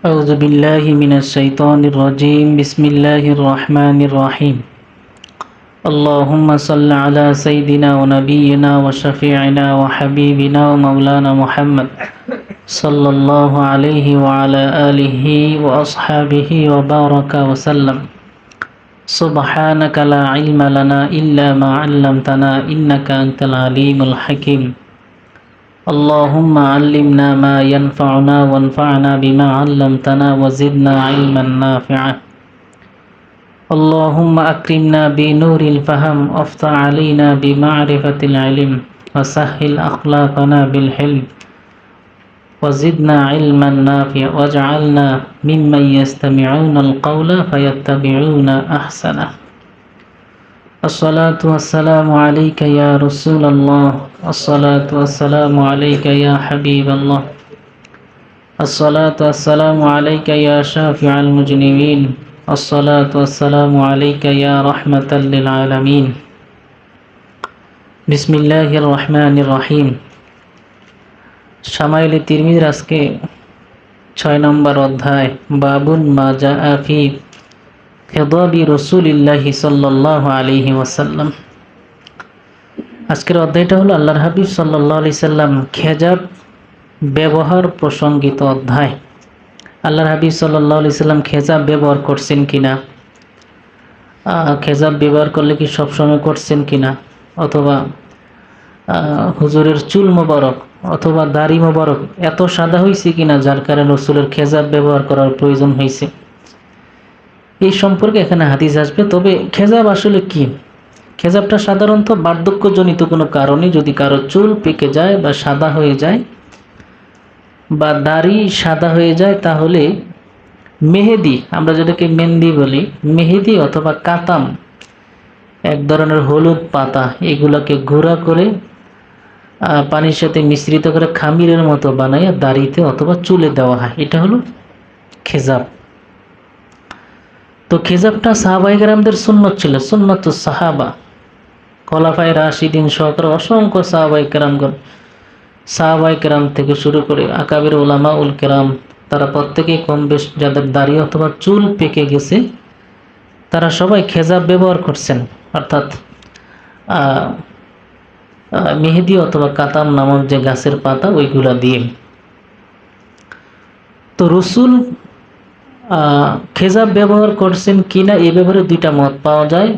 أعوذ بالله من الشيطان الرجيم بسم الله الرحمن الرحيم اللهم صل على سيدنا ونبينا وشفيعنا وحبيبنا ومولانا محمد صلى الله عليه وعلى آله وأصحابه وبارك وسلم سبحانك لا علم لنا إلا ما علمتنا إنك أنت العليم الحكيم اللهم علمنا ما ينفعنا وانفعنا بما علمتنا وزدنا علما نافعا اللهم أكرمنا بنور الفهم وافتح علينا بمعرفة العلم وسهل أخلاقنا بالحلم وزدنا علما نافعا واجعلنا ممن يستمعون القول فيتبعون أحسنه الصلاة والسلام عليك يا رسول الله الصلاة والسلام عليك يا حبيب الله الصلاة والسلام عليك يا شافع المذنبين الصلاة والسلام عليك يا رحمة للعالمين بسم الله الرحمن الرحيم শামাইল তিরমিজির আজকে 6 নম্বর অধ্যায় বাবুন মা জাআ ফি খিদাবি রাসূলিল্লাহি সাল্লাল্লাহু আলাইহি ওয়াসাল্লাম। আজকের অধ্যায়টা হলো আল্লাহর হাবিব সাল্লাল্লাহু আলাইহি সাল্লাম খেজাব ব্যবহার প্রসঙ্গিত অধ্যায়। আল্লাহর হাবিব সাল্লাল্লাহু আলাইহি সাল্লাম খেজাব ব্যবহার করছেন কিনা, খেজাব ব্যবহার করলে কি সবসময় করছেন কিনা, অথবা হুজুরের চুল মোবারক অথবা দাড়ি মোবারক এত সাদা হয়েছে কিনা যার কারণে রাসূলের খেজাব ব্যবহার করার প্রয়োজন হয়েছে, এই সম্পর্কে এখানে হাদিস আসবে। তবে খেজাব আসলে কি? খেজাবটা সাধারণত বার্ধক্যজনিত কোনো কারণে যদি কারো চুল পেকে যায় বা সাদা হয়ে যায় বা দাড়ি সাদা হয়ে যায় তাহলে মেহেদি, আমরা যেটাকে মেহেন্দি বলি, মেহেদি অথবা কাতাম, এক ধরনের হলুদ পাতা, এগুলোকে গুঁড়া করে পানির সাথে মিশ্রিত করে খামিরের মতো বানাইয়া দাড়িতে অথবা চুলে দেওয়া হয়, এটা হলো খেজাব। তো খেজাবটা সাহাবায়ে কেরামদের সুন্নত ছিল, সুন্নতুস সাহাবা, খোলাফায়ে রাশিদিন সহকারে অসংখ্য সাহাবায়ে কেরাম থেকে শুরু করে আকাবির উলামা উল কেরাম, তারা প্রত্যেকেই কম বেশ যাদের দাড়ি অথবা চুল পেকে গেছে তারা সবাই খেজাব ব্যবহার করছেন, অর্থাৎ মেহেদি অথবা কাতাম নামক যে গাছের পাতা ওইগুলা দিয়ে। তো রাসূল খেজাব ব্যবহার করছেন কিনা এই ব্যাপারে দুইটা মত পাওয়া যায়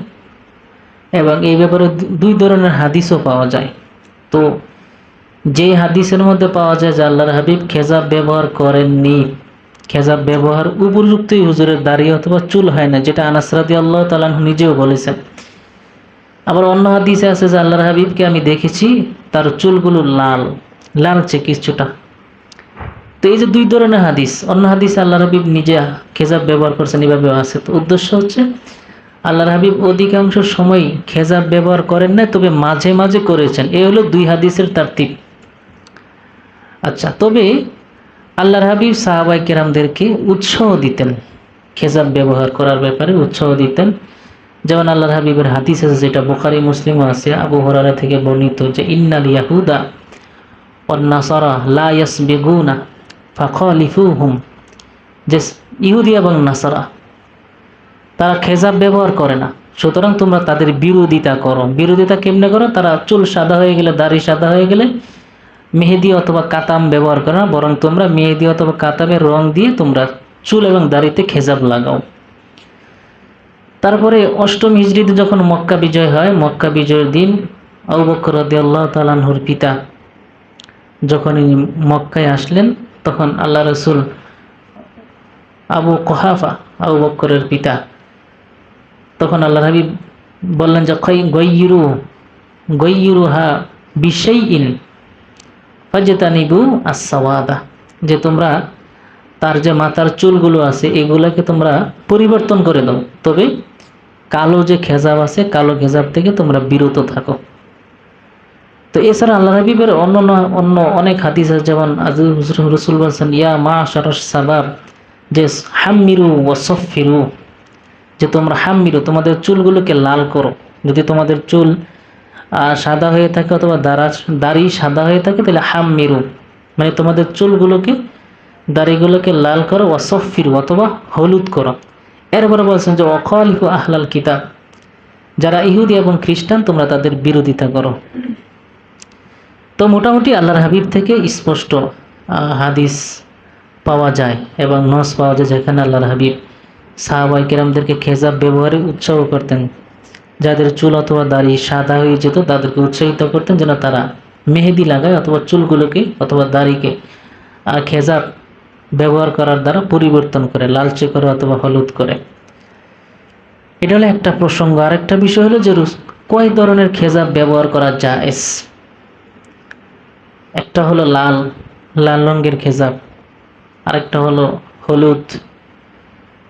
এবং এই ব্যাপারে দুই ধরনের হাদিসও পাওয়া যায়। তো যে হাদিসের মধ্যে পাওয়া যায় যে আল্লাহর হাবিব খেজাব ব্যবহার করেননি, খেজাব ব্যবহার উপযুক্তই হুজুরের দাড়ি অথবা চুল হয় না, যেটা আনাস রাদিয়াল্লাহু তাআলা আনহু নিজেও বলেছেন। আবার অন্য হাদিসে আছে যে আল্লাহর হাবিবকে আমি দেখেছি তার চুলগুলো লালচে কিছুটা। তো এই যে দুই ধরনের হাদিস, অন্য হাদিসে আল্লাহর হাবিব নিজে খেজাব ব্যবহার করছেন এভাবে আছে। তো উদ্দেশ্য হচ্ছে আল্লাহর হাবিব অধিকাংশ সময় খেজাব ব্যবহার করেন না, তবে মাঝে মাঝে করেছেন। এই হলো দুই হাদিসের তারতিব। আচ্ছা, তবে আল্লাহর হাবিব সাহাবায়ে কেরামদেরকে উৎসাহ দিতেন, খেজাব ব্যবহার করার ব্যাপারে উৎসাহ দিতেন। যেমন আল্লাহর হাবিবের হাদিস আছে যেটা বুখারী মুসলিমও আছে, আবু হুরায়রা থেকে বর্ণিত, যে ইন্নাল ইয়াহুদা ওয়ান নাসারা লা ইয়াসবিগুনা ফাখালিফুহুম, যে ইহুদি এবং নাসারা তারা খেজাব ব্যবহার করে না, সুতরাং তোমরা তাদের বিরোধিতা করো। বিরোধিতা কেমনে করো? তারা চুল সাদা হয়ে গেলে, দাড়ি সাদা হয়ে গেলে মেহেদি অথবা কাতাম ব্যবহার করো না, বরং তোমরা মেহেদি অথবা কাতামের রং দিয়ে তোমরা চুল এবং দাড়িতে খেজাব লাগাও। তারপরে 8ম হিজরিতে যখন মক্কা বিজয় হয়, মক্কা বিজয়ের দিন আবু বকর রাদিয়াল্লাহু তাআলা আনহুর পিতা যখন মক্কায় আসলেন, তখন আল্লাহ রাসূল আবু কুহাফা, আবু বকরের পিতা, তখন আল্লাহর হাবিব বললেন যে গায়্যিরুহা বিশাইইন ফাজতানিবু আস-সাওয়াদা, যে তোমরা তার যে মাথার চুলগুলো আছে এগুলোকে তোমরা পরিবর্তন করে দাও, তবে কালো যে খেজাব আছে কালো খেজাব থেকে তোমরা বিরত থাকো। তো এছাড়া আল্লাহর হাবিবের অন্য অনেক হাদিস আছে, যেমন রাসূল বলেছেন ইয়া মাশারাস শাবাব, যে হাম্মিরু ওয়া সাফফিরু, যে তোমরা হাম্মিরু তোমাদের চুলগুলোকে লাল করো। যদি তোমাদের চুল সাদা হয়ে থাকে অথবা দাড়ি সাদা হয়ে থাকে তাহলে হাম্মিরু মানে তোমাদের চুলগুলোকে দাড়িগুলোকে লাল করো, ওয়াসফির অথবা হলুদ করো। এরপরে বলছেন যে ওয়াখালিফু আহলাল কিতাব, যারা ইহুদি এবং খ্রিস্টান তোমরা তাদের বিরোধিতা করো। তো মোটামুটি আল্লাহর হাবিব থেকে স্পষ্ট হাদিস পাওয়া যায় এবং নস পাওয়া যায় যেখানে আল্লাহর হাবিব সাহাবায়ে কেরামদেরকে খেজাব ব্যবহারে উৎসাহ করতেন। যাদের চুল অথবা দাড়ি সাদা হয়ে যেত তাদেরকে উৎসাহিত করতেন যেন তারা মেহেদি লাগায় অথবা চুলগুলোকে অথবা দাড়িকে খেজাব ব্যবহার করার দ্বারা পরিবর্তন করে, লালচে করে অথবা হলুদ করে। এটা হলো একটা প্রসঙ্গ। আরেকটা বিষয় হলো যে কয় ধরনের খেজাব ব্যবহার করা জায়েজ। একটা হলো লাল রঙের খেজাব, আরেকটা হলো হলুদ,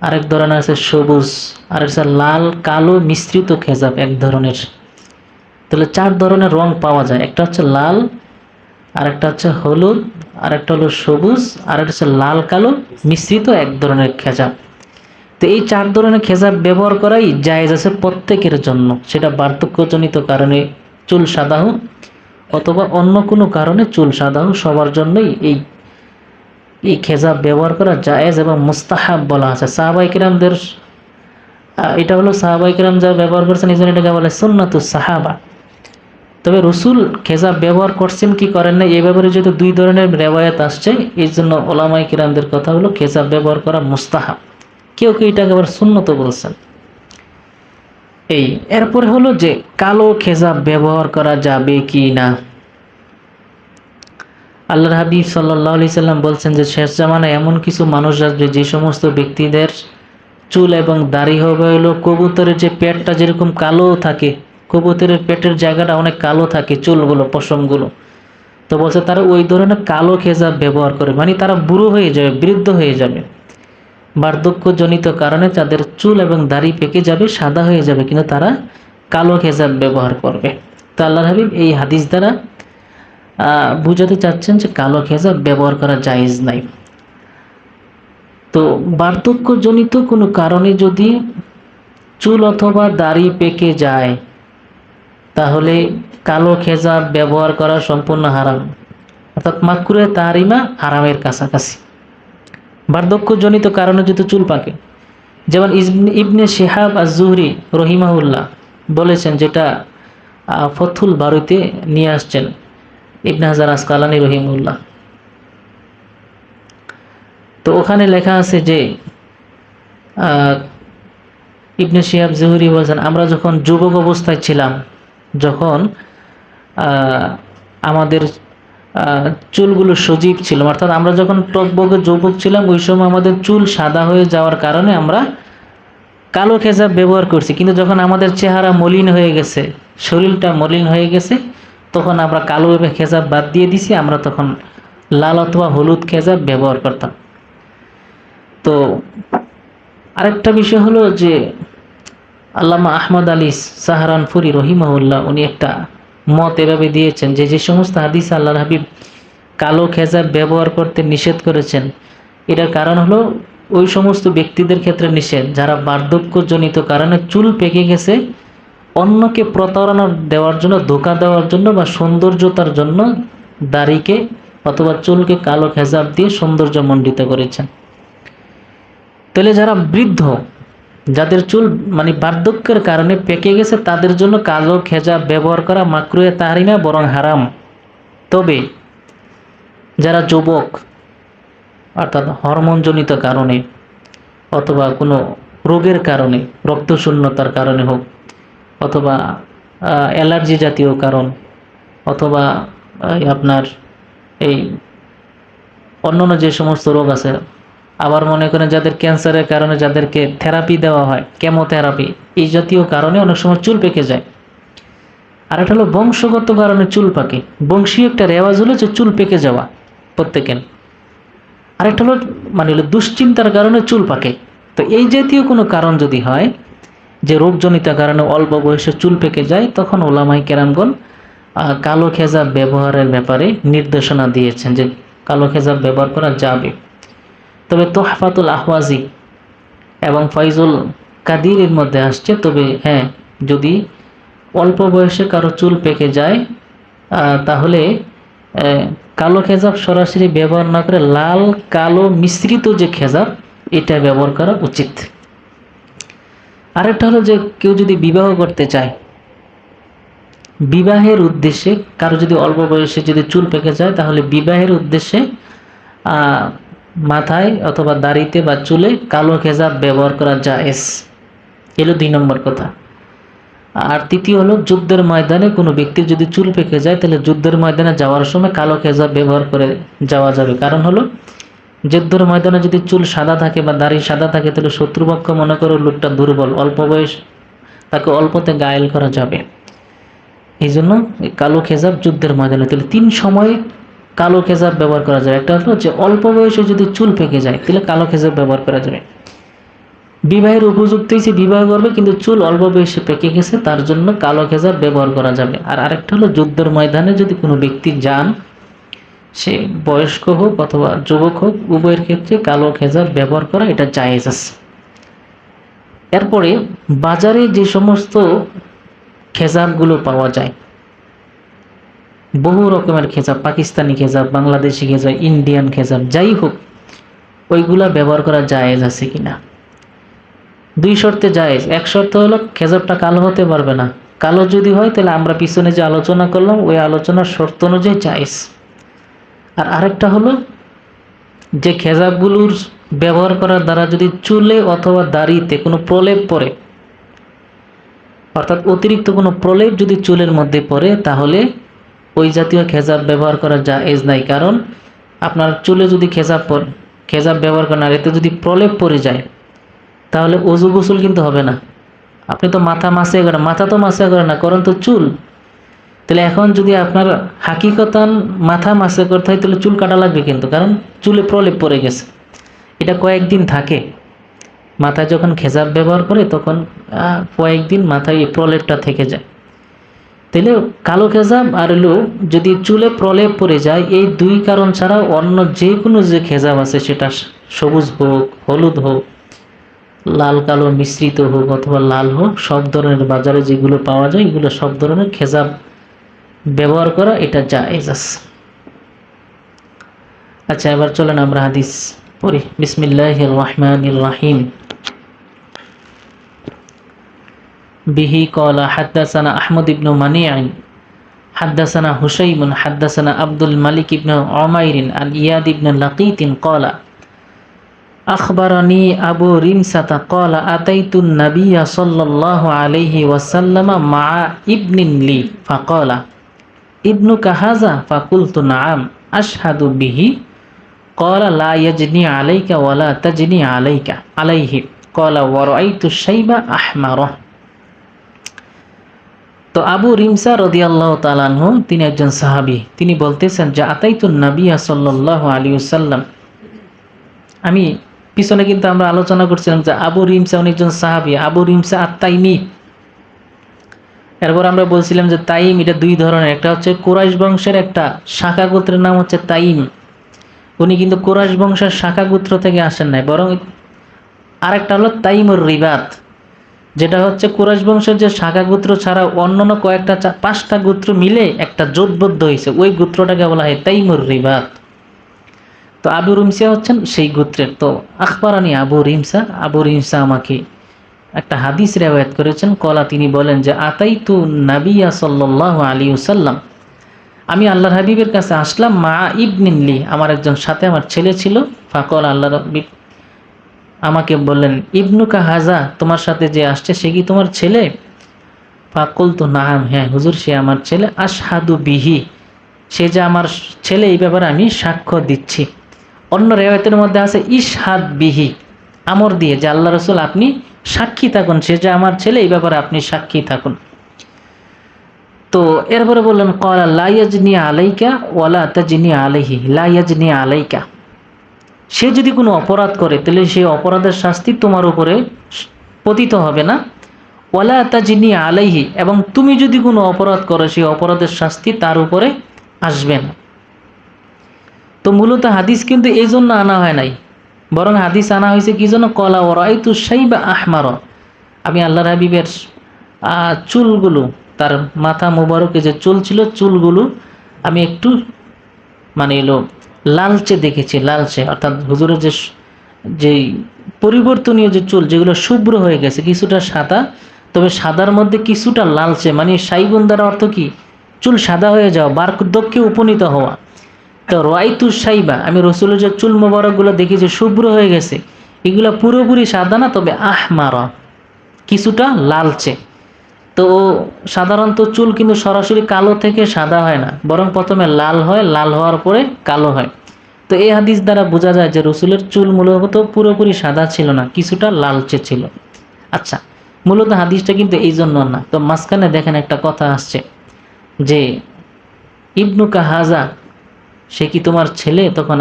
আরেক ধরনের আছে সবুজ, আর আছে লাল কালো মিশ্রিত খেজাব এক ধরনের। তাহলে 4 ধরনের রং পাওয়া যায়। একটা হচ্ছে লাল, আরেকটা হচ্ছে হলুদ, আরেকটা হলো সবুজ, আরেকটা হচ্ছে লাল কালো মিশ্রিত এক ধরনের খেজাব। তো এই 4 ধরনের খেজাব ব্যবহার করাই জায়েজ আছে প্রত্যেকের জন্য, সেটা বার্ধক্যজনিত কারণে চুল সাদা হোক অথবা অন্য কোনো কারণে চুল সাদা হোক, সবার জন্যই এই খেজাব ব্যবহার করা জায়েজ এবং মুস্তাহাব বলা আছে। সাহাবায়ে কেরামদের এটা হলো সাহাবায়ে কেরাম যা ব্যবহার করছেন এই জন্য এটাকে বলে সুন্নাতুস সাহাবা। তবে রসুল খেজাব ব্যবহার করছেন কি করেন না এই ব্যাপারে যেহেতু 2 ধরনের রেওয়ায়াত আসছে, এই জন্য ওলামায়ে কেরামদের কথা হলো খেজাব ব্যবহার করা মুস্তাহাব, কেউ কেউ এটাকে আবার সুন্নত বলছেন। এরপরে হলো যে কালো খেজাব ব্যবহার করা যাবে কি না। আল্লাহর হাবিব সাল্লাল্লাহু আলাইহি সাল্লাম বলছেন যে শেষ জামানায় এমন কিছু মানুষ আসবে যে সমস্ত ব্যক্তিদের চুল এবং দাড়ি হবে হলো কবুতরের যে পেটটা যেরকম কালো থাকে, কবুতরের পেটের জায়গাটা অনেক কালো থাকে, চুলগুলো পশমগুলো। তো বলছে তারা ওই ধরনের কালো খেজাব ব্যবহার করে, মানে তারা বুড়ো হয়ে যাবে, বৃদ্ধ হয়ে যাবে, বার্ধক্যজনিত কারণে তাদের চুল এবং দাড়ি পেকে যাবে, সাদা হয়ে যাবে, কিন্তু তারা কালো খেজাব ব্যবহার করবে। তো আল্লাহর হাবিব এই হাদিস দ্বারা বুঝাতে চাচ্ছেন যে কালো খেজাব ব্যবহার করা জায়েজ নাই। তো বার্ধক্যজনিত কোনো কারণে যদি চুল অথবা দাড়ি পেকে যায় তাহলে কালো খেজাব ব্যবহার করা সম্পূর্ণ হারাম, অর্থাৎ মাকরুহে তাহরিমা, হারামের কাছাকাছি। বার্ধক্যজনিত কারণে যদি চুল পাকে, যেমন ইবনে শিহাব আজ-জুহরি রহিমাহুল্লাহ বলেছেন, যেটা ফথুল বারিতে নিয়ে আসছেন ইবনে হাজার আসকালানি রহিমাহুল্লাহ। তো ওখানে লেখা আছে যে ইবনে শিহাব জুহরি বলেছেন, আমরা যখন যুবক অবস্থায় ছিলাম, যখন আমাদের চুলগুলো সজীব ছিল, অর্থাৎ আমরা যখন টকবগে যুবক ছিলাম ওই সময় আমাদের চুল সাদা হয়ে যাওয়ার কারণে আমরা কালো খেজাব ব্যবহার করছি, কিন্তু যখন আমাদের চেহারা মলিন হয়ে গেছে, শরীরটা মলিন হয়ে গেছে, তখন আমরা কালো খেজাব বাদ দিয়ে দিছি, আমরা তখন লাল অথবা হলুদ খেজাব ব্যবহার করতাম। তো আরেকটা বিষয় হলো যে আল্লামা আহমদ আলী সাহারানপুরি রহিমাহুল্লাহ উনি একটা মত এভাবে দিয়েছেন যে যে সমস্ত হাদিস আল্লাহর হাবিব কালো খেজাব ব্যবহার করতে নিষেধ করেছেন, এটার কারণ হলো ওই সমস্ত ব্যক্তিদের ক্ষেত্রে নিষেধ যারা বার্ধক্যজনিত কারণে চুল পেকে গেছে, অন্যকে প্রতারণা দেওয়ার জন্য, ধোঁকা দেওয়ার জন্য বা সৌন্দর্যতার জন্য দাড়িকে অথবা চুলকে কালো খেজাব দিয়ে সৌন্দর্যমণ্ডিত করেছেন। তাহলে যারা বৃদ্ধ, যাদের চুল মানে বার্ধক্যের কারণে পেকে গেছে, তাদের জন্য কালো খেজাব ব্যবহার করা মাকরুহে তাহরিমা, বরং হারাম। তবে যারা যুবক, অর্থাৎ হরমোনজনিত কারণে অথবা কোনো রোগের কারণে, রক্তশূন্যতার কারণে হোক অথবা অ্যালার্জি জাতীয় কারণ অথবা আপনার এই অন্যান্য যে সমস্ত রোগ আছে, আবার মনে করেন যাদের ক্যান্সারের কারণে যাদেরকে থেরাপি দেওয়া হয়, কেমোথেরাপি, এই জাতীয় কারণে অনেক সময় চুল পেকে যায়। আর একটা হলো বংশগত কারণে চুল পাকে, বংশীয় একটা রেওয়াজ হলো যে চুল পেকে যাওয়া প্রত্যেকের। আরেকটা হলো মানে হলো দুশ্চিন্তার কারণে চুল পাকে। তো এই জাতীয় কোনো কারণ যদি হয় যে রোগজনিত কারণে অল্প বয়সে চুল পেকে যায়, তখন ওলামায়ে কেরামগণ কালো খেজাব ব্যবহারের ব্যাপারে নির্দেশনা দিয়েছেন যে কালো খেজাব ব্যবহার করা যাবে। তবে তোহফাতুল আহওয়াজি এবং ফাইজুল কাদিরের মধ্যে আসছে, তবে হ্যাঁ, যদি অল্প বয়সে কারো চুল পেকে যায় তাহলে কালো খেজাব সরাসরি ব্যবহার না করে লাল কালো মিশ্রিত যে খেজাব এটা ব্যবহার করা উচিত। আরেকটা হলো যে কেউ যদি বিবাহ করতে চায়, বিবাহের উদ্দেশ্যে কারো যদি অল্প বয়সে যদি চুল পেকে যায়, তাহলে বিবাহের উদ্দেশ্যে মাথায় অথবা দাড়িতে বা চুলে কালো খেজাব ব্যবহার করা জায়েজ। এলো 2 নম্বর কথা। আর তৃতীয় হলো যুদ্ধের ময়দানে কোনো ব্যক্তির যদি চুল পেকে যায়, তাহলে যুদ্ধের ময়দানে যাওয়ার সময় কালো খেজাব ব্যবহার করে যাওয়া যাবে। কারণ হলো যুদ্ধের ময়দানে যদি চুল সাদা থাকে বা দাড়ি সাদা থাকে, তাহলে শত্রুপক্ষ মনে করো লোকটা দুর্বল, অল্প বয়স, তাকে অল্পতে ঘায়েল করা যাবে। এই জন্য কালো খেজাব যুদ্ধের ময়দানে, তাহলে 3 সময় কালো খেজাব ব্যবহার করা যাবে। একটা হলো যে অল্প বয়সে যদি চুল পেকে যায়, তাহলে কালো খেজাব ব্যবহার করা যাবে। বিবাহের উপযুক্ত হয়েছে, বিবাহ করবে কিন্তু চুল অল্প বয়সে পেকে গেছে, তার জন্য কালো খেজাব ব্যবহার করা যাবে। আর আরেকটা হলো যুদ্ধের ময়দানে যদি কোনো ব্যক্তি যান, সে বয়স্ক হোক অথবা যুবক হোক, উভয়ের ক্ষেত্রে কালো খেজাব ব্যবহার করা এটা জায়েজ আছে। এরপরে বাজারে যে সমস্ত খেজাবগুলো পাওয়া যায়, বহু রকমের খেজাব, পাকিস্তানি খেজাব, বাংলাদেশি খেজাব, ইন্ডিয়ান খেজাব, যাই হোক, ওইগুলা ব্যবহার করা জায়েজ আছে কিনা। 2 শর্তে জায়েজ। 1 শর্ত হলো খেজাবটা কালো হতে পারবে না। কালো যদি হয় তাহলে আমরা পিছনে যে আলোচনা করলাম ওই আলোচনার শর্ত অনুযায়ী জায়েজ। আর আরেকটা হলো যে খেজাবগুলোর ব্যবহার করার দ্বারা যদি চুলে অথবা দাড়িতে কোনো প্রলেপ পড়ে, অর্থাৎ অতিরিক্ত কোনো প্রলেপ যদি চুলের মধ্যে পড়ে, তাহলে ওই জাতীয় খেজাব ব্যবহার করা জায়েজ নাই। কারণ আপনার চুলে যদি খেজাব ব্যবহার করেন আর এতে যদি প্রলেপ পড়ে যায়, তাহলে ওযু গোসল কিন্তু হবে না। আপনি তো মাথা মাসে করেন, মাথা তো মাসে করেন না, করেন তো চুল। তাহলে এখন যদি আপনার হাকিকতান মাথা মাসে করতে হয়, তাহলে চুল কাটা লাগবে কিন্তু, কারণ চুলে প্রলেপ পড়ে গেছে। এটা কয়েকদিন থাকে, মাথায় যখন খেজাব ব্যবহার করে তখন কয়েকদিন মাথায় এই প্রলেপটা থেকে যায়। তাহলে কালো খেজাব আর হলো যদি চুলে প্রলেপ পড়ে যায়, এই 2 কারণ ছাড়া অন্য যে কোনো যে খেজাব আছে, সেটা সবুজ হোক, হলুদ হোক, লাল কালো মিশ্রিত হোক অথবা লাল হোক, সব ধরনের বাজারে যেগুলো পাওয়া যায় এগুলো সব ধরনের খেজাব ব্যবহার করা এটা জায়েজ আছে। আচ্ছা, এবার চলেন আমরা হাদিস পড়ি। বিসমিল্লাহির রহমানির রহিম। বিহি ক্বালা হাদাসানা আহমদ ইবনে মানি'আ হাদাসানা হুসাইম হাদাসানা আব্দুল মালিক ইবনে উমাইর আন ইয়াদ ইবনে লাকীত ক্বালা আখবারানি আবু রিমসাতা ক্বালা আতাইতুন নাবিয়্যা সাল্লাল্লাহু আলাইহি ওয়াসাল্লাম মা ইবনিন লি ফাক্বালা ইবনুকা হাযা ফাকুলতু নাআম আশহাদু বিহি ক্বালা লা ইয়াজনি আলাইকা ওয়ালা তাজনি আলাইহি ক্বালা ওয়া রাআইতু শাইবা আহমারা। তো আবু রিমসা রাদিয়াল্লাহু তাআলা আনহু, তিনি একজন সাহাবী, তিনি বলতেছেন যে আতাইতুন নাবিয়্যা সাল্লাল্লাহু আলাইহি ওয়াসাল্লাম, আমি পিছনে কিন্তু আমরা আলোচনা করছিলাম যে আবু রিমসা উনি একজন সাহাবী, আবু রিমসা আত-তাইমি। এরপর আমরা বলছিলাম যে তাইম এটা 2 ধরনের, একটা হচ্ছে কুরাইশ বংশের একটা শাখা গোত্রের নাম হচ্ছে তাইম, উনি কিন্তু কুরাইশ বংশের শাখা গোত্র থেকে আসেন নাই, বরং আরেকটা হলো তাইমুর রিবাত, যেটা হচ্ছে কুরাইশ বংশের যে শাখা গোত্র ছাড়া অন্যান্য কয়েকটা 5টা গোত্র মিলে একটা জোটবদ্ধ হয়েছে, ওই গোত্রটাকে বলা হয় তাইমুর রিবাত। তো আবু রিমসা হচ্ছেন সেই গোত্রের। তো আখবারানি আবু রিমসা আমাকে একটা হাদিস রিওয়ায়াত করেছেন। কলা, তিনি বলেন যে আতাইতু নাবিয়্যা সাল্লাল্লাহু আলাইহি ওয়াসাল্লাম, আমি আল্লাহর হাবিবের কাছে আসলাম মা ইবনিন লি, আমার একজন সাথে আমার ছেলে ছিল। ফাকল, আল্লাহর হাবিব আমাকে বললেন ইবনুকা হাযা, তোমার সাথে যে আসছে সে কি তোমার ছেলে? ফাকুলতু নাআম, হ্যাঁ হুজুর সে আমার ছেলে। আশহাদু বিহি, সে যে আমার ছেলে এই ব্যাপারে আমি সাক্ষ্য দিচ্ছি। অন্য রিওয়ায়াতের মধ্যে আছে ইশহাদ বিহি, আমর দিয়ে, যে আল্লাহ রাসূল আপনি সাক্ষী থাকুন, সে যে আমার ছেলে এই ব্যাপারে আপনি সাক্ষী থাকুন। তো এরপরে বললেন ক্বালা লা ইয়াজনি আলাইকা ওয়ালা তাজনি আলাইহি, লা ইয়াজনি আলাইকা, সে যদি কোনো অপরাধ করে তাহলে সেই অপরাধের শাস্তি তোমার উপরে পতিত হবে না। ওয়ালা তাজনি আলাইহি, এবং তুমি যদি কোনো অপরাধ করো সেই অপরাধের শাস্তি তার উপরে আসবে না। তো মূলত হাদিস কিন্তু এই জন্য আনা হয় নাই, বরং হাদিস আনা হয়েছে কি জন্য? ক্বালা ওয়া রাআইতু শাইবা আহমারা, আমি আল্লাহর হাবিবের চুলগুলো, তার মাথা মোবারকে যে চুল ছিল, চুলগুলো আমি একটু মানে এলো লালচে দেখেছি, লালচে অর্থাৎ হুজুরের যেই পরিবর্তনীয় যে চুল যেগুলো শুভ্র হয়ে গেছে, কিছুটা সাদা, তবে সাদার মধ্যে কিছুটা লালচে, মানে সাইগুন দ্বারা অর্থ কি, চুল সাদা হয়ে যাওয়া, বার্ধক্যে উপনীত হওয়া। তো রাইতু সাইবা, আমি রসুলের যে চুল মোবারকগুলো দেখি যে শুভ্র হয়ে গেছে, এগুলো পুরোপুরি সাদা না, তবে আহমারা, কিছুটা লালচে। তো সাধারণত চুল কিন্তু সরাসরি কালো থেকে সাদা হয় না, বরং প্রথমে লাল হয়, লাল হওয়ার পরে কালো হয়। তো এই হাদিস দ্বারা বোঝা যায় যে রসুলের চুল মূলত পুরোপুরি সাদা ছিল না, কিছুটা লালচে ছিল। আচ্ছা, মূলত হাদিসটা কিন্তু এই জন্য না। তো মাঝখানে দেখেন একটা কথা আসছে যে ইবনুকা হাজা, সে কি তোমার ছেলে? তখন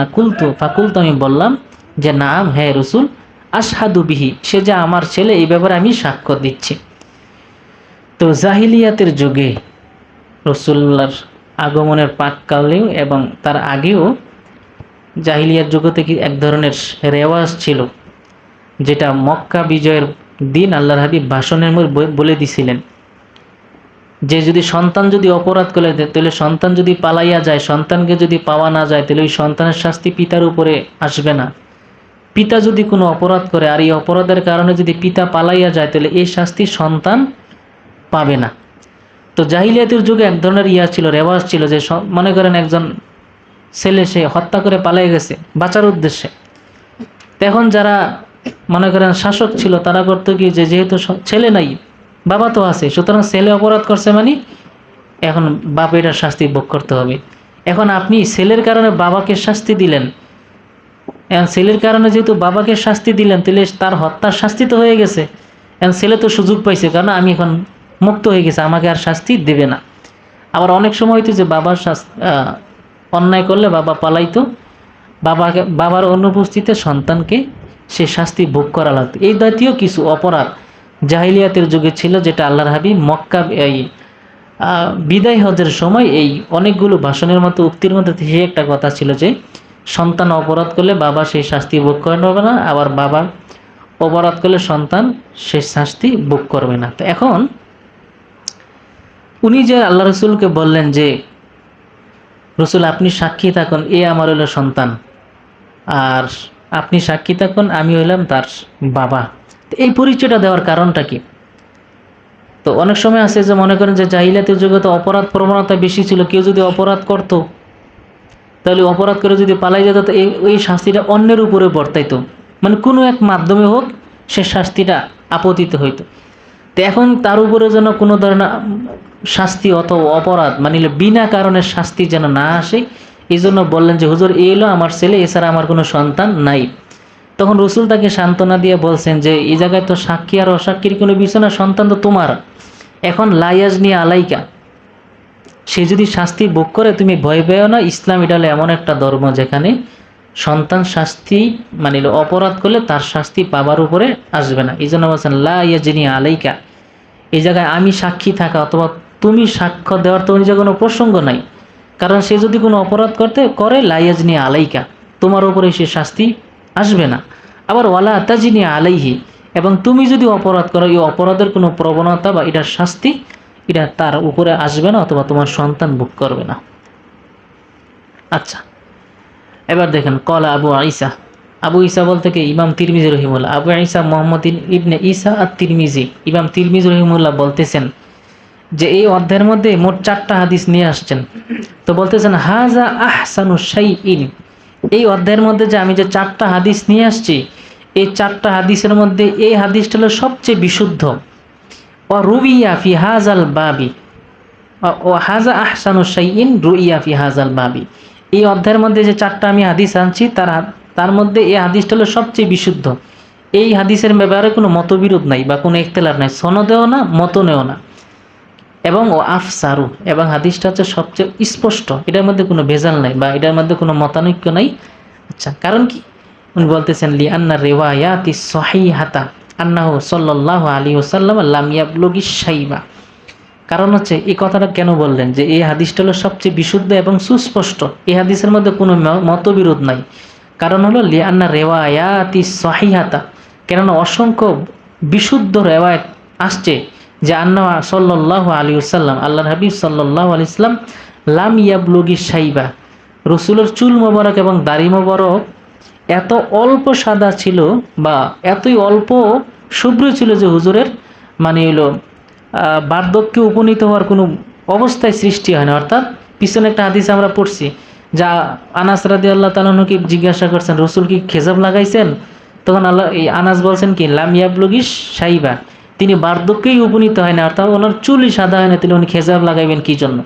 ফাকুলতু, আমি বললাম যে নাম, হ্যাঁ রসুল, আশহাদু বিহি, সে যে আমার ছেলে এই ব্যাপারে আমি সাক্ষ্য দিচ্ছি। তো জাহিলিয়াতের যুগে রসুল্লাহর আগমনের পাককালেও এবং তার আগেও জাহিলিয়ার জগতে কি এক ধরনের রেওয়াজ ছিল, যেটা মক্কা বিজয়ের দিন আল্লাহর হাবিব ভাষণের মধ্যে বলে দিছিলেন যে যদি সন্তান যদি অপরাধ করে দেয়, তাহলে সন্তান যদি পালাইয়া যায়, সন্তানকে যদি পাওয়া না যায়, তাহলে ওই সন্তানের শাস্তি পিতার উপরে আসবে না। পিতা যদি কোনো অপরাধ করে আর এই অপরাধের কারণে যদি পিতা পালাইয়া যায়, তাহলে এই শাস্তি সন্তান পাবে না। তো জাহিলিয়াতের যুগে এক ধরনের ছিল, রেওয়াজ ছিল যে মনে করেন একজন ছেলে সে হত্যা করে পালিয়ে গেছে বাঁচার উদ্দেশ্যে। তখন যারা মনে করেন শাসক ছিল, তারা করতো কি, যে যেহেতু ছেলে নাই, বাবা তো আছে, সুতরাং ছেলে অপরাধ করছে মানে এখন বাপ এটার শাস্তি ভোগ করতে হবে। এখন আপনি ছেলের কারণে বাবাকে শাস্তি দিলেন, এখন ছেলের কারণে যেহেতু বাবাকে শাস্তি দিলেন, তাহলে তার হত্যার শাস্তি তো হয়ে গেছে। এখন ছেলে তো সুযোগ পাইছে, কারণ আমি এখন মুক্ত হয়ে গেছে, আমাকে আর শাস্তি দেবে না। আবার অনেক সময় হইতো যে বাবার অন্যায় করলে বাবা পালাইতো, বাবার অনুপস্থিতিতে সন্তানকে সে শাস্তি ভোগ করা লাগতো। এই জাতীয় কিছু অপরাধ জাহিলিয়াতের যুগে ছিল, যেটা আল্লাহর হাবিব মক্কা এই বিদায় হজের সময় এই অনেকগুলো ভাষণের মতো উক্তির মধ্যে সে একটা কথা ছিল যে সন্তান অপরাধ করলে বাবা সেই শাস্তি ভোগ করবে না, আবার বাবা অপরাধ করলে সন্তান সেই শাস্তি ভোগ করবে না। তো এখন উনি যে আল্লাহ রসুলকে বললেন যে রসুল আপনি সাক্ষী থাকুন, এ আমার হইল সন্তান, আর আপনি সাক্ষী থাকুন আমি হইলাম তার বাবা। তো এই পরিচয়টা দেওয়ার কারণটা কি? তো অনেক সময় আছে যে মনে করেন যে জাহিলিয়াতের যুগে তো অপরাধ প্রবণতা বেশি ছিল, কেউ যদি অপরাধ করতো তাহলে অপরাধ করে যদি পালাই যেত, তো এই শাস্তিটা অন্যের উপরে বর্তাইতো, মানে কোনো এক মাধ্যমে হোক সে শাস্তিটা আপতিত হইতো। তো এখন তার উপরে যেন কোনো ধরনের শাস্তি অথবা অপরাধ মানে বিনা কারণে শাস্তি যেন না আসে, এই জন্য বললেন যে হুজুর এই হলো আমার ছেলে, এছাড়া আমার কোনো সন্তান নাই। তখন রসুল তাকে সান্ত্বনা দিয়ে বলছেন যে এই জায়গায় তো সাক্ষী আর অসাক্ষীর কোনো বিষয় না, সন্তান তো তোমার। এখন লায়াজ নিয়ে আলাইকা, সে যদি শাস্তি ভোগ করে তুমি ভয় পেও না। ইসলাম এটা হলো এমন একটা ধর্ম যেখানে সন্তান শাস্তি মানে অপরাধ করলে তার শাস্তি পাবার উপরে আসবে না। এই জন্য বলছেন লায়াজনি আলাইকা, এই জায়গায় আমি সাক্ষী থাকা অথবা তুমি সাক্ষ্য দেওয়ার তো নিজে কোনো প্রসঙ্গ নাই, কারণ সে যদি কোনো অপরাধ করে লায়াজনি আলাইকা, তোমার উপরে সে শাস্তি আসবে না। আবার ওয়ালা তাজিনি আলাইহি, এবং তুমি যদি অপরাধ করো এই অপরাধের কোনো প্রবণতা বা এটার শাস্তি এটা তার উপরে আসবে না অথবা তোমার সন্তান ভোগ করবে না। আচ্ছা, এবার দেখেন কলা আবু ঈসা বলতে কি ইমাম তিরমিজি রহিমুল্লাহ, আবু ঈসা মোহাম্মদ ইবনে ঈসা আর তিরমিজি, ইমাম তিরমিজি রহিমুল্লাহ বলতেছেন যে এই অধ্যায়ের মধ্যে মোট 4টা হাদিস নিয়ে আসছেন। তো বলতেছেন হাজা আহসানু শাইইন, এই অধ্যায়ের মধ্যে যে আমি যে 4টা হাদিস নিয়ে আসছি, এই 4টা হাদিসের মধ্যে এই হাদিসটা হলো সবচেয়ে বিশুদ্ধ। ও রুইয়া ফি হাজাল বাবি, ও হাজা আহসানু শাইইন রুইয়া ফি হাজাল বাবি, এই অধ্যায়ের মধ্যে যে 4টা আমি হাদিস আনছি তার মধ্যে এই হাদিসটা হলো সবচেয়ে বিশুদ্ধ। এই হাদিসের ব্যাপারে কোনো মতবিরোধ নাই বা কোনো ইখতিলাফ নাই, সনদেও না মতনেও না। এবং ও আফসারু, এবং হাদিসটা হচ্ছে সবচেয়ে স্পষ্ট, এটার মধ্যে কোনো ভেজাল নাই বা এটার মধ্যে কোনো মতানৈক্য নাই। আচ্ছা, কারণ কি? উনি বলতেছেন লি আন্না রিওয়ায়াতি সহিহাতা আন্নাহু সাল্লাল্লাহু আলাইহি ওয়াসাল্লাম লাম ইয়াবলুগি শাইবা। কারণ হচ্ছে এই কথাটা কেন বললেন যে এই হাদিসটা হলো সবচেয়ে বিশুদ্ধ এবং সুস্পষ্ট, এই হাদিসের মধ্যে কোনো মতবিরোধ নাই। কারণ হলো লি আন্না রিওয়ায়াতি সহিহাতা, কেননা অসংখ্য বিশুদ্ধ রেওয়ায়াত আসছে যে আন্না সাল্লাল্লাহু আলাইহি ওয়াসাল্লাম, আল্লাহর হাবিব সাল্লাল্লাহু আলাইহি ওয়াসাল্লাম লাম ইয়াবলুগি শাইবা, রসুলের চুল মোবারক এবং দাড়ি মোবারক এত অল্প সাদা ছিল বা এতই অল্প শুভ্র ছিল যে হুজুরের মানে হলো বার্ধক্যে উপনীত হওয়ার কোনো অবস্থায় সৃষ্টি হয় না। অর্থাৎ পিছনে একটা হাদিস আমরা পড়ছি, যা আনাস রাদিয়াল্লাহু তাআলা আনহুকে জিজ্ঞাসা করছেন, রসুল কি খেজাব লাগাইছেন? তখন আল্লাহ এই আনাস বলছেন কি, লাম ইয়াবলুগি শাইবা, তিনি বার্ধক্যেই উপনীত হয় না, অর্থাৎ ওনার চুলই সাদা হয় না, তিনি উনি খেজাব লাগাইবেন কি জন্য?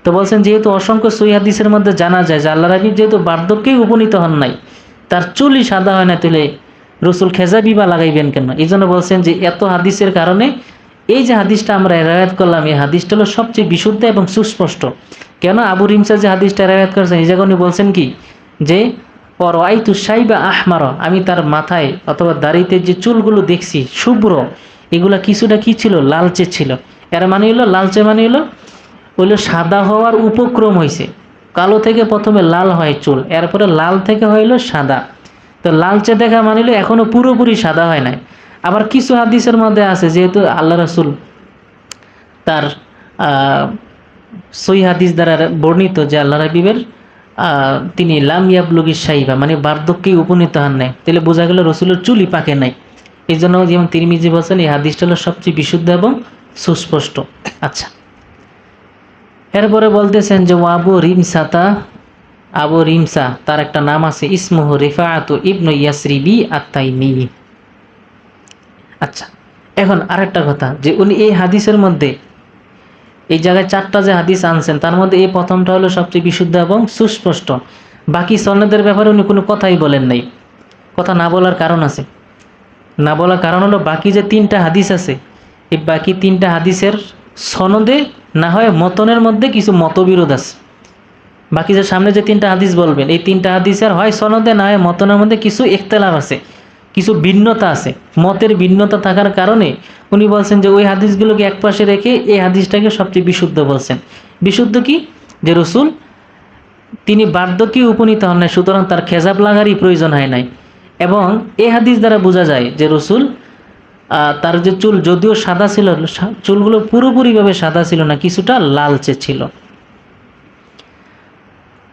তো বলছেন যেহেতু অসংখ্য সহিহ হাদিসের মধ্যে জানা যায় যে আল্লাহর হাবিব যেহেতু বার্ধক্যেই উপনীত হন নাই, তার চুলই সাদা হয় না, তাহলে রসুল খেজাবি বা লাগাইবেন কেন? এই জন্য বলছেন যে এত হাদিসের কারণে এই যে হাদিসটা আমরা রেওয়ায়াত করলাম, এই হাদিসটা হলো সবচেয়ে বিশুদ্ধ এবং সুস্পষ্ট। কেন? আবু রিমসা যে হাদিসটা রেওয়ায়াত করেছেন, এই জায়গায় উনি বলছেন কি যে পরআইতু শাইবা আহমার, আমি তার মাথায় অথবা দাড়িতে যে চুলগুলো দেখছি শুভ্র, এগুলা কিছুটা কি ছিল, লালচে ছিল। এর মানে হলো লালচে মানে হলো সাদা হওয়ার উপক্রম হয়েছে। কালো থেকে প্রথমে লাল হয় চুল, এরপরে লাল থেকে হইলো সাদা। তো লালচে দেখা মানে হলো এখনো পুরোপুরি সাদা হয় নাই। আবার কিছু হাদিসের মধ্যে আছে, যেহেতু আল্লাহ রাসূল তার সহিহ হাদিস দ্বারা বর্ণিত যে আল্লাহ হাবিবের তিনি লাম ইয়াবলুগি শাইবা মানে বার্ধক্যে উপনীত হন নাই, তাহলে বোঝা গেল রসুলের চুলই পাকে নাই। এই জন্য যেমন তিরমিজি বলছেন এই হাদিসটা হলো সবচেয়ে বিশুদ্ধ এবং সুস্পষ্ট। আচ্ছা, এরপরে বলতেছেন যে আবু রিমসাতা, আবু রিমসা তার একটা নাম আছে, ইসমুহু রিফাআতু ইবনু ইয়াসরিবি আত-তাইমি। আচ্ছা, এখন আরেকটা কথা, যে উনি এই হাদিসের মধ্যে এই জায়গায় 4টা যে হাদিস আনছেন, তার মধ্যে এই প্রথমটা হলো সবচেয়ে বিশুদ্ধ এবং সুস্পষ্ট। বাকি সনদের ব্যাপারে উনি কোনো কথাই বলেন নাই। কথা না বলার কারণ আছে, না বলার কারণ হলো বাকি যে 3টা হাদিস আছে, এই বাকি 3টা হাদিসের সনদে না হয় মতনের মধ্যে কিছু মতবিরোধ আছে। বাকি যে সামনে যে 3টা হাদিস বলবেন, এই 3টা হাদিসের হয় সনদে না হয় মতনের মধ্যে কিছু ইখতিলাফ আছে, কিছু ভিন্নতা আছে। মতের ভিন্নতা থাকার কারণে উনি বলছেন যে ওই হাদিসগুলোকে একপাশে রেখে এই হাদিসটাকে সবচেয়ে বিশুদ্ধ বলছেন। বিশুদ্ধ কি? যে রসুল তিনি বার্ধক্যে উপনীত হন নাই, সুতরাং তার খেজাব লাগারই প্রয়োজন হয় নাই। এবং এই হাদিস দ্বারা বোঝা যায় যে রসুল তার যে চুল যদিও সাদা ছিল, চুলগুলো পুরোপুরিভাবে সাদা ছিল না, কিছুটা লালচে ছিল।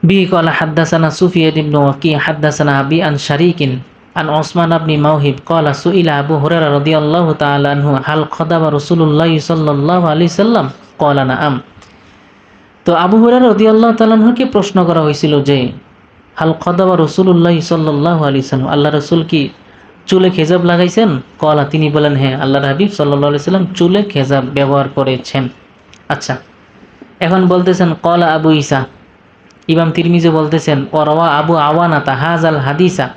বি ক্বালা হাদ্দাসানা সুফিয়ান ইবনে ওয়াকি হাদ্দাসানা আবি আন শারীকিন আন ওসমান ইবনে মাওহিব ক্বালা সুইলা আবু হুরায়রা রাদিয়াল্লাহু তাআলা আনহু হাল খাদাবা রাসূলুল্লাহ সাল্লাল্লাহু আলাইহি সাল্লাম ক্বালা নাআম। তো আবু হুরায়রা রাদিয়াল্লাহু তাআলা আনহুকে প্রশ্ন করা হয়েছিল যে হাল খাদাবা রাসূলুল্লাহ সাল্লাল্লাহু আলাইহি সাল্লাম, আল্লাহ রাসূল কি চুলে খেজাব লাগাইছেন? ক্বালা, তিনি বলেন হ্যাঁ, আল্লাহর হাবিব সাল্লাল্লাহু আলাইহি সাল্লাম চুলে খেজাব ব্যবহার করেছেন। আচ্ছা, এখন বলতেছেন ক্বালা আবু ঈসা, ইমাম তিরমিজি বলতেছেন ওয়ারাওয়া আবু আওয়ানা তাহাজাল হাদিসা,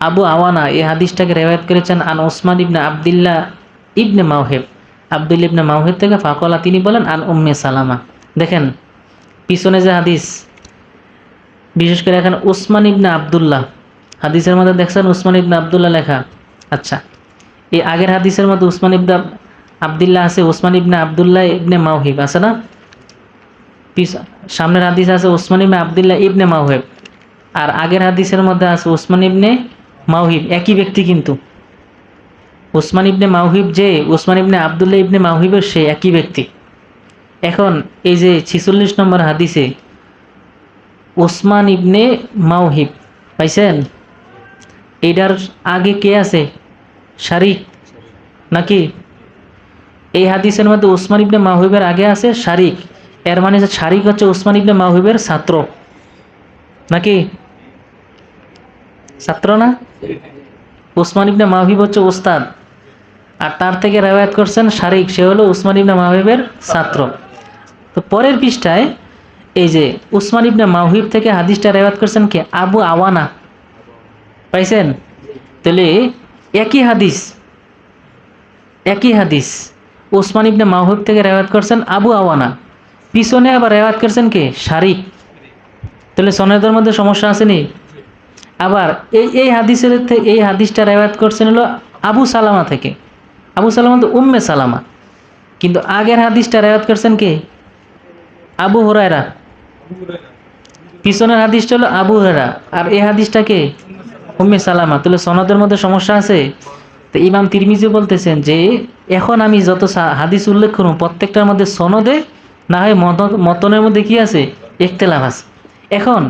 আবু আওয়ানা এই হাদিসটাকে রিওয়ায়াত করেছেন আন ওসমান ইবনে আব্দুল্লাহ ইবনে মাওহিব, আব্দুল্লাহ ইবনে মাওহিব থেকে, ফাকলা তিনি বলেন আন উম্মে সালামা। দেখেন পিছনে যে হাদিস, বিশেষ করে এখানে ওসমান ইবনে আব্দুল্লাহ, হাদিসের মধ্যে দেখছেন ওসমান ইবনে আব্দুল্লাহ লেখা। আচ্ছা, এই আগের হাদিসের মধ্যে ওসমান ইবনে আব্দুল্লাহ আছে, ওসমান ইবনে আব্দুল্লাহ ইবনে মাওহিব আছে না? সামনের হাদিস আছে ওসমান ইবনে আব্দুল্লাহ ইবনে মাওহিব, আর আগের হাদিসের মধ্যে আছে ওসমান ইবনে মাওহিব, একই ব্যক্তি কিন্তু। ওসমান ইবনে মাওহিব যে ওসমান ইবনে আব্দুল্লাহ ইবনে মাওহিবের সে একই ব্যক্তি। এখন এই যে 46 নম্বর হাদিসে ওসমান ইবনে মাওহিব পাইছেন, এটার আগে কে আছে? শারিক নাকি? এই হাদিসের মধ্যে ওসমান ইবনে মাওহিবের আগে আছে শারিক, এর মানে যে শারিক হচ্ছে ওসমান ইবনে মাওহিবের ছাত্র নাকি? ছাত্র না? ওসমান ইবনে মাওহিব হচ্ছে ওস্তাদ, আর তার থেকে রিওয়ায়াত করছেন শারিক, সে হলো ওসমান ইবনে মাওহিবের ছাত্র। তো পরের পৃষ্ঠায় এই যে ওসমান ইবনে মাওহিব থেকে হাদিসটা রিওয়ায়াত করছেন কে? আবু আওয়ানা, পাইছেন? তাহলে একই হাদিস, একই হাদিস ওসমান ইবনে মাওহিব থেকে রিওয়ায়াত করছেন আবু আওয়ানা, পিছনে আবার রিওয়ায়াত করছেন কে? শারিক। তাহলে সনদের মধ্যে সমস্যা আসেনি? আবার এই হাদিসের এই হাদিসটা রিওয়ায়াত করছেন হলো আবু সালামা থেকে, আবু সালামা তো উম্মে সালামা, কিন্তু আগের হাদিসটা রিওয়ায়াত করছেন কে? আবু হুরায়রা। পিছনের হাদিসটা হলো আবু হুরায়রা, আর এই হাদিসটা কে? উম্মে সালামা। তাহলে সনদের মধ্যে সমস্যা আছে। তো ইমাম তিরমিজি বলতেছেন যে এখন আমি যত হাদিস উল্লেখ করব প্রত্যেকটার মধ্যে সনদে না হয় মতনের মধ্যে কি আছে? ইখতিলাফ আছে। এখন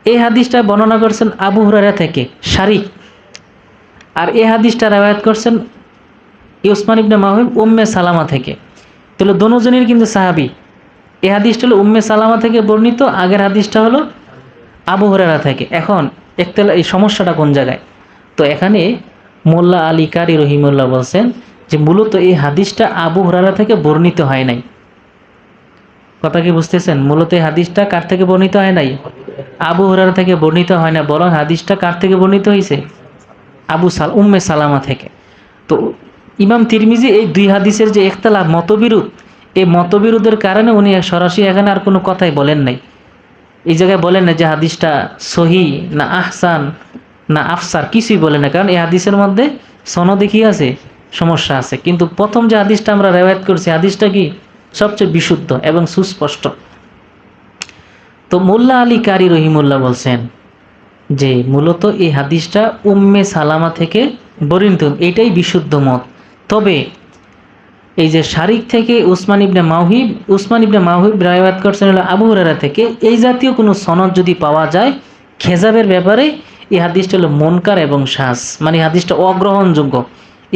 এই হাদিসটা বর্ণনা করছেন আবু হুরায়রা থেকে শারিক, আর এই হাদিসটা রেওয়ায়াত করছেন উসমান ইবনে মাহবুব উম্মে সালামা থেকে। তাহলে দোনোজনের কিন্তু সাহাবী। এই হাদিসটা হলো উম্মে সালামা থেকে বর্ণিত, আগের হাদিসটা হলো আবু হুরায়রা থেকে। এখন এই সমস্যাটা কোন জায়গায়? তো এখানে মোল্লা আলী কারি রহিমুল্লাহ বলছেন যে মূলত এই হাদিসটা আবু হুরায়রা থেকে বর্ণিত হয় নাই। কথা কি বুঝতেছেন? মূলত এই হাদিসটা কার থেকে বর্ণিত হয় নাই? আবু হুরায়রা থেকে বর্ণিত হয় না, বরং হাদিসটা কার থেকে বর্ণিত হয়েছে? উম্মে সালামা থেকে। তো ইমাম তিরমিজি এই দুই হাদিসের যে ইখতিলাফ, মতবিরোধ, এই মতবিরোধের কারণে উনি সরাসরি এখানে আর কোনো কথাই বলেন নাই। এই জায়গায় বলেন না যে হাদিসটা সহি না আহসান না আফসার, কিছুই বলে না, কারণ এই হাদিসের মধ্যে সনদে কি আছে? সমস্যা আছে। কিন্তু প্রথম যে হাদিসটা আমরা রেওয়ায়াত করছি, হাদিসটা কি সবচেয়ে বিশুদ্ধ এবং সুস্পষ্ট। তো মোল্লা আলী কারি রহিমুল্লাহ বলছেন যে মূলত এই হাদিসটা উম্মে সালামা থেকে বর্ণিত, এটাই বিশুদ্ধ মত। তবে এই যে শারিক থেকে উসমান ইবনে মাওহিব রিওয়ায়াত করছেন হলো আবু হুরায়রা থেকে, এই জাতীয় কোনো সনদ যদি পাওয়া যায় খেজাবের ব্যাপারে, এই হাদিসটা হলো মুনকার এবং শাজ, মানে হাদিসটা অগ্রহণযোগ্য।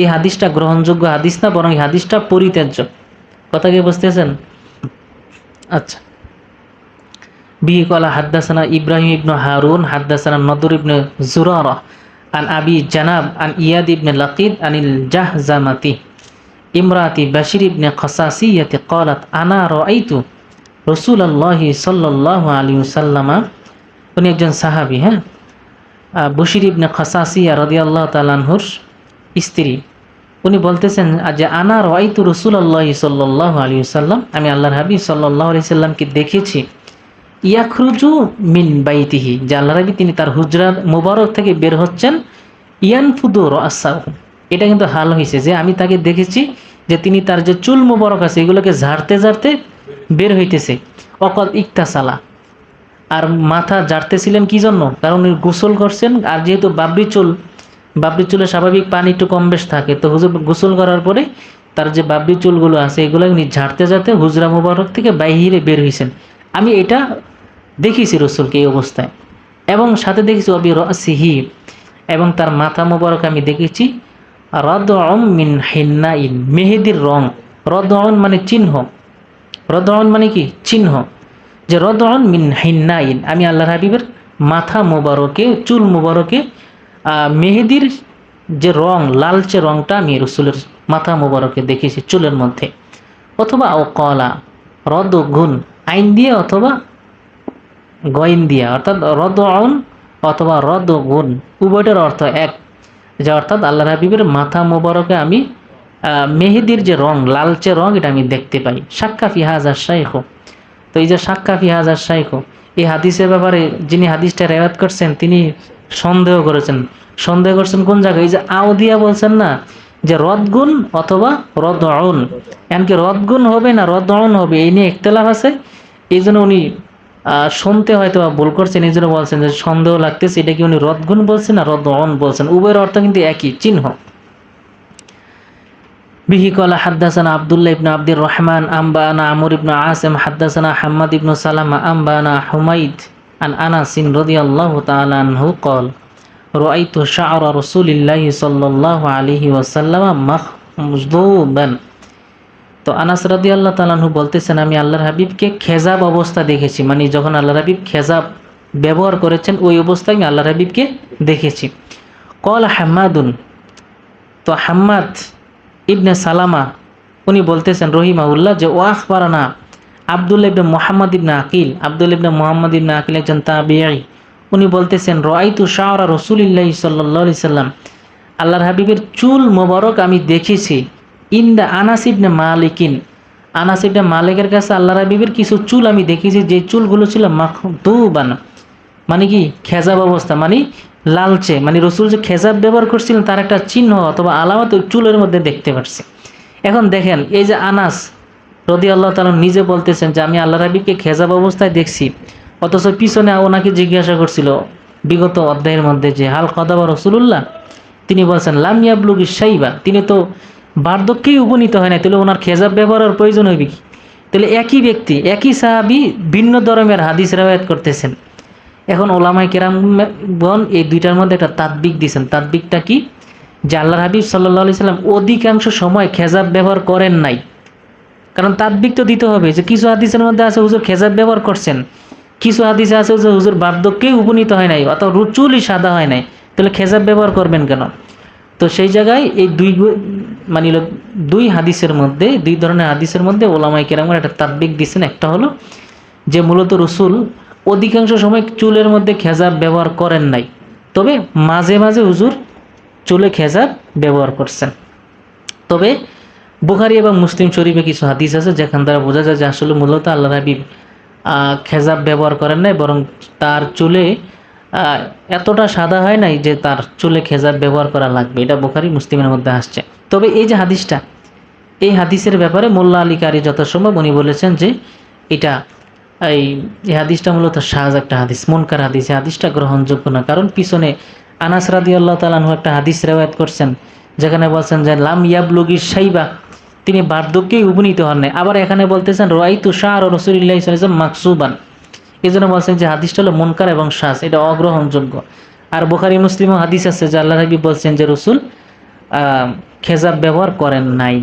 এই হাদিসটা গ্রহণযোগ্য হাদিস না, বরং এই হাদিসটা পরিত্যাজ্য। কথা কি বুঝতেছেন? আচ্ছা। বিহি ক্বালা হাদ্দাসানা ইব্রাহিম ইবনে হারুন হাদ্দাসানা নদর ইবনে জুরারা আন আবি জানাব আন ইয়াদ ইবনে লাকিদ আনিল জাহজামাতি ইমরাতি বাশির ইবনে খাসাসিয়াতি ক্বালাত আনা রাআইতু রাসূলুল্লাহি সাল্লাল্লাহু আলাইহি ওয়াসাল্লাম। উনি একজন সাহাবী, হ্যাঁ, বশির ইবনে খাসাসিয়া রাদিয়াল্লাহু তাআলা আনহুর স্ত্রী। উনি বলতেছেন যে আনা রাআইতু রাসূলুল্লাহি সাল্লাল্লাহু আলাইহি ওয়াসাল্লাম, আমি আল্লাহর হাবিব সাল্লাল্লাহু আলাইহি সাল্লামকে দেখেছি ইয়াখরুজু মিন বাইতিহি, যে আল্লাহর হাবিব তিনি তার হুজরা মুবারক থেকে বের হচ্ছেন, ইয়ানফুদু রাসাহু, এটা কিন্তু হাল হয়েছে যে আমি তাকে দেখেছি যে তিনি তার যে চুল মুবারক আছে এগুলোকে ঝাড়তে ঝাড়তে বের হইতেছে। অকদ ইকতাসালা, আর মাথা ঝাড়তেছিলেন কি জন্য? কারণ উনি গোসল করছেন, আর যেহেতু বাবরি চুলে স্বাভাবিক পানি একটু কম বেশ থাকে, তো হুজুর গোসল করার পরে তার যে বাবরি চুলগুলো আছে এগুলো উনি ঝাড়তে ঝাড়তে হুজরা মুবারক থেকে বাইরে বের হয়েছেন। আমি এটা দেখেছি রসুলকে এই অবস্থায়, এবং সাথে দেখেছি অবি রাসিহি, এবং তার মাথা মুবারক আমি দেখেছি রাদউম মিন হিন্নাইন, মেহেদির রং। রদউন মানে চিহ্ন, রদউন মানে কি? চিহ্ন। যে রদউন মিন হিন্নাইন, আমি আল্লাহর হাবিবের মাথা মুবারকে, চুল মুবারকে মেহেদির যে রং, লালচে রংটা আমি রসুলের মাথা মুবারকে দেখেছি চুলের মধ্যে। অথবা ও কলা রদ গুণ, আইন দিয়ে অথবা গইন দিয়া, অর্থাৎ রদউন অথবা রদ গুণ, উভয়টার অর্থ এক, যে অর্থাৎ আল্লাহর হাবিবের মাথা মোবারকে আমি মেহেদির যে রং, লালচে রং, এটা আমি দেখতে পাই। সাক্কা ফি হাযার শাইখ, তো এই যে সাক্কা ফি হাযার শাইখ, এই হাদিসের ব্যাপারে যিনি হাদিসটা রেওয়ায়াত করছেন তিনি সন্দেহ করেছেন কোন জায়গায়? এই যে আও দিয়া বলছেন না, যে রদগুন অথবা রদউন, এমনকি রদগুন হবে না রদউন হবে, এই নিয়ে ইখতিলাফ আছে। এই জন্য উনি শুনতে হয়তো ভুল করছেন, এই জন্য বলছেন যে সন্দেহ লাগতেছে এটা কি উনি রদগুন বলছেন না রদউন বলছেন, উভয়ের অর্থ কিন্তু একই, চিহ্ন। বিহি ক্বালা হাদ্দাসানা আব্দুল্লাহ ইবনে আব্দুর রহমান আম্বানা আমর ইবনে আসিম হাদ্দাসানা হাম্মাদ ইবনে সালামা আম্বানা হুমাইদ আন আনাস রাদিয়াল্লাহু তাআলা আনহু ক্বাল রাআইতু শা'রা রাসূলিল্লাহি সাল্লাল্লাহু আলাইহি ওয়াসাল্লাম মাখদুবান। তো আনাস রাদিয়াল্লাহু তাআলা আনহু বলতেছেন আমি আল্লাহর হাবিবকে খেজাব অবস্থা দেখেছি, মানে যখন আল্লাহর হাবিব খেজাব ব্যবহার করেছেন ওই অবস্থায় আমি আল্লাহর হাবিবকে দেখেছি। ক্বালা হাম্মাদুন, তো হাম্মাদ ইবনে সালামা উনি বলতেছেন রহিমাহুল্লাহ যে ওয়াখবারানা আব্দুল্লাহ ইবনে মুহাম্মদ ইবনে আকিল, আব্দুল্লাহ ইবনে মুহাম্মদ ইবনে আকিল একজন তাবিঈ, উনি বলতেছেন রাআইতু শা'রা রাসূলিল্লাহি সাল্লাল্লাহু আলাইহি সাল্লাম, আল্লাহর হাবিবের চুল মোবারক আমি দেখেছি ইনদা আনাস ইবনে মালিকিন, আনাস ইবনে মালিকের কাছে আল্লাহর হাবিবের কিছু চুল আমি দেখেছি, যে চুলগুলো ছিল মাখদুবান, মানে কি খেজাব অবস্থা, মানে লালচে, মানে রসুল যে খেজাব ব্যবহার করছিলেন তার একটা চিহ্ন অথবা আলামত ওই চুলের মধ্যে দেখতে পাচ্ছি। এখন দেখেন এই যে আনাস রাদিয়াল্লাহু তাআলা নিজে বলতেছেন যে আমি আল্লাহর হাবিবকে খেজাব অবস্থায় দেখছি, অথচ পিছনে ওনাকে জিজ্ঞাসা করছিল বিগত অধ্যায়ের মধ্যে যে হাল কদাবা রাসূলুল্লাহ, তিনি বলছেন লাম ইয়াবলুগি শাইবা, তিনি তো বার্ধক্যেই উপনীত হয় না, তাহলে ওনার খেজাব ব্যবহারের প্রয়োজন হইবে কি? তাহলে একই ব্যক্তি একই সাহাবী ভিন্ন ধর্মের হাদিস রিওয়ায়াত করতেছেন। এখন ওলামায়ে কেরামগণ এই দুইটার মধ্যে একটা তাদবিক দিয়েছেন। তাদবিকটা কি? যে আল্লাহর হাবিব সাল্লাল্লাহু আলাইহি সাল্লাম অধিকাংশ সময় খেজাব ব্যবহার করেন নাই। কারণ তাদবিক তো দিতে হবে যে কিছু হাদিসের মধ্যে আছে হুজুর খেজাব ব্যবহার করছেন, কিছু হাদিসে আছে যে হুজুর বার্ধক্যেই উপনীত হয় নাই অথবা চুলই সাদা হয় নাই, তাহলে খেজাব ব্যবহার করবেন কেন? তো সেই জায়গায় এই মানে দুই হাদিসের মধ্যে, দুই ধরনের হাদিসের মধ্যে ওলামায়ে কেরামগণ একটা তাদবিক দিয়েছেন। একটা হলো যে মূলত রসুল অধিকাংশ সময় চুলের মধ্যে খেজাব ব্যবহার করেন নাই, তবে মাঝে মাঝে হুজুর চুলে খেজাব ব্যবহার করছেন। তবে বুখারী এবং মুসলিম শরীফে কিছু হাদিস আছে যেখান দ্বারা বোঝা যায় যে আসলে মূলত আল্লাহর হাবিব খেজাব ব্যবহার করেন নাই, বরং তার চুলে এতটা সাদা হয় নাই যে তার চুলে খেজাব ব্যবহার করা লাগবে। এটা বুখারী মুসলিমের মধ্যে আসছে। তবে এই যে হাদিসটা, এই হাদিসের ব্যাপারে মোল্লা আলী কারি যথাসম্ভব উনি বলেছেন যে এটা এই হাদিসটা মূলত শায একটা হাদিস, মুনকার হাদিস। এই হাদিসটা গ্রহণযোগ্য না। কারণ পিছনে আনাস রাদিয়াল্লাহু তাআলা আনহু একটা হাদিস রিওয়ায়াত করছেন যেখানে বলছেন যে লাম ইয়াবলুগি শাইবা, তিনি বার্ধক্যেই উপনীত হন নাই। আবার এখানে বলতেছেন রাআইতু শা'র রাসূলিল্লাহি সাল্লাল্লাহু আলাইহি ওয়াসাল্লাম মাকসুবান। এই জন্য বলছেন যে হাদিসটা হলো মুনকার এবং শায, এটা অগ্রহণযোগ্য। আর বুখারী মুসলিমও হাদিস আছে যে আল্লাহর হাবিব বলছেন যে রাসূল খেজাব ব্যবহার করেন নাই।